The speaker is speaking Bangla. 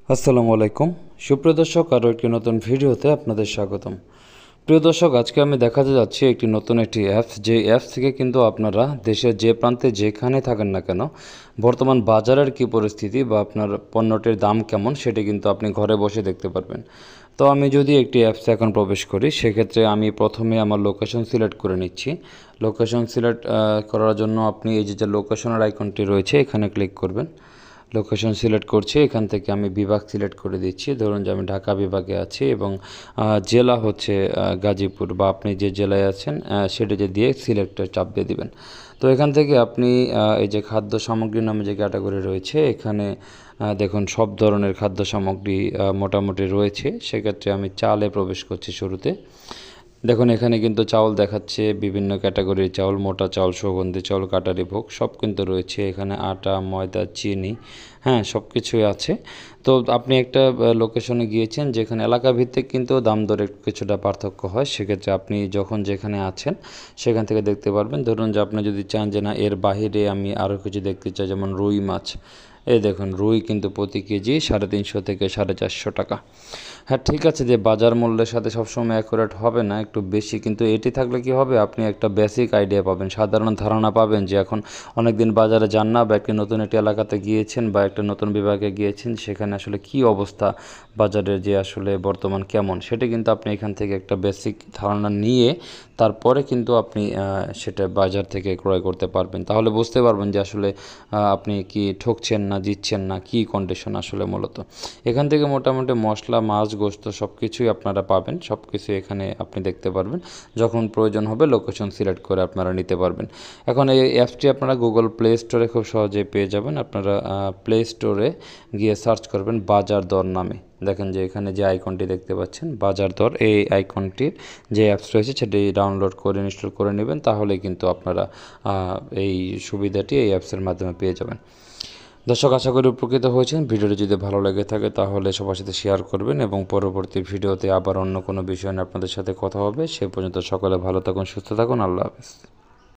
আসসালামু আলাইকুম সুপ্রিয় দর্শক, আরও একটি নতুন ভিডিওতে আপনাদের স্বাগতম। প্রিয় দর্শক, আজকে আমি দেখাতে যাচ্ছি একটি নতুন অ্যাপস, যে অ্যাপস থেকে কিন্তু আপনারা দেশের যে প্রান্তে যেখানে থাকেন না কেন বর্তমান বাজারের কী পরিস্থিতি বা আপনার পণ্যটির দাম কেমন সেটি কিন্তু আপনি ঘরে বসে দেখতে পারবেন। তো আমি যদি একটি অ্যাপসে এখন প্রবেশ করি, সেক্ষেত্রে আমি প্রথমে আমার লোকেশন সিলেক্ট করে নিচ্ছি। লোকেশন সিলেক্ট করার জন্য আপনি এই যে লোকেশনের আইকনটি রয়েছে এখানে ক্লিক করবেন। লোকেশন সিলেক্ট করছি, এখান থেকে আমি বিভাগ সিলেক্ট করে দিচ্ছি। ধরুন যে আমি ঢাকা বিভাগে আছি এবং জেলা হচ্ছে গাজীপুর, বা আপনি যে জেলায় আছেন সেটা যে দিয়ে সিলেক্টের চাপ দিয়ে দিবেন। তো এখান থেকে আপনি এই যে খাদ্য সামগ্রী নামে যে ক্যাটাগরি রয়েছে এখানে দেখুন সব ধরনের খাদ্য সামগ্রী মোটামুটি রয়েছে। সেক্ষেত্রে আমি চালে প্রবেশ করছি শুরুতে। দেখুন এখানে কিন্তু চাউল দেখাচ্ছে, বিভিন্ন ক্যাটাগরির চাউল, মোটা চাউল, সুগন্ধি চাউল, কাটারি ভোগ সব কিন্তু রয়েছে এখানে। আটা, ময়দা, চিনি, হ্যাঁ সব কিছুই আছে। তো আপনি একটা লোকেশনে গিয়েছেন যেখানে এলাকা ভিত্তিক কিন্তু দাম দরের কিছুটা পার্থক্য হয়। সেক্ষেত্রে আপনি যখন যেখানে আছেন সেখান থেকে দেখতে পারবেন। ধরুন যে আপনি যদি চান যে না এর বাহিরে আমি আরও কিছু দেখতে চাই, যেমন রুই মাছ, এই দেখুন রুই কিন্তু প্রতি কেজি 350 থেকে 450 টাকা। হ্যাঁ ঠিক আছে, যে বাজার মূল্যের সাথে সবসময় অ্যাকুরেট হবে না, একটু বেশি, কিন্তু এটি থাকলে কি হবে, আপনি একটা বেসিক আইডিয়া পাবেন, সাধারণ ধারণা পাবেন যে এখন অনেক দিন বাজারে যান না, বা একটি নতুন একটি এলাকাতে গিয়েছেন বা একটা নতুন বিভাগে গিয়েছেন, সেখানে আসলে কি অবস্থা বাজারের, যে আসলে বর্তমান কেমন, সেটা কিন্তু আপনি এখান থেকে একটা বেসিক ধারণা নিয়ে তারপরে কিন্তু আপনি সেটা বাজার থেকে ক্রয় করতে পারবেন। তাহলে বুঝতে পারবেন যে আসলে আপনি কি ঠকছেন না জিতছেন না, কি কন্ডিশন আসলে মূলত। এখান থেকে মোটামুটি মশলা, মাছ, গোস্ত সব কিছুই আপনারা পাবেন, সব কিছু এখানে আপনি দেখতে পারবেন। যখন প্রয়োজন হবে লোকেশন সিলেক্ট করে আপনারা নিতে পারবেন। এখন এই অ্যাপসটি আপনারা গুগল প্লে স্টোরে খুব সহজেই পেয়ে যাবেন। আপনারা প্লে স্টোরে গিয়ে সার্চ করবেন বাজার দর নামে। দেখেন যে এখানে যে আইকনটি দেখতে পাচ্ছেন বাজার দর, এই আইকনটির যে অ্যাপস রয়েছে সেটি ডাউনলোড করে ইনস্টল করে নেবেন, তাহলে কিন্তু আপনারা এই সুবিধাটি এই অ্যাপসের মাধ্যমে পেয়ে যাবেন। দর্শক, আশা করি উপকৃত হয়েছেন। ভিডিওটি যদি ভালো লেগে থাকে তাহলে সবার সাথে শেয়ার করবেন, এবং পরবর্তী ভিডিওতে আবার অন্য কোনো বিষয় নিয়ে আপনাদের সাথে কথা হবে। সে পর্যন্ত সকলে ভালো থাকুন, সুস্থ থাকুন। আল্লাহ হাফেজ।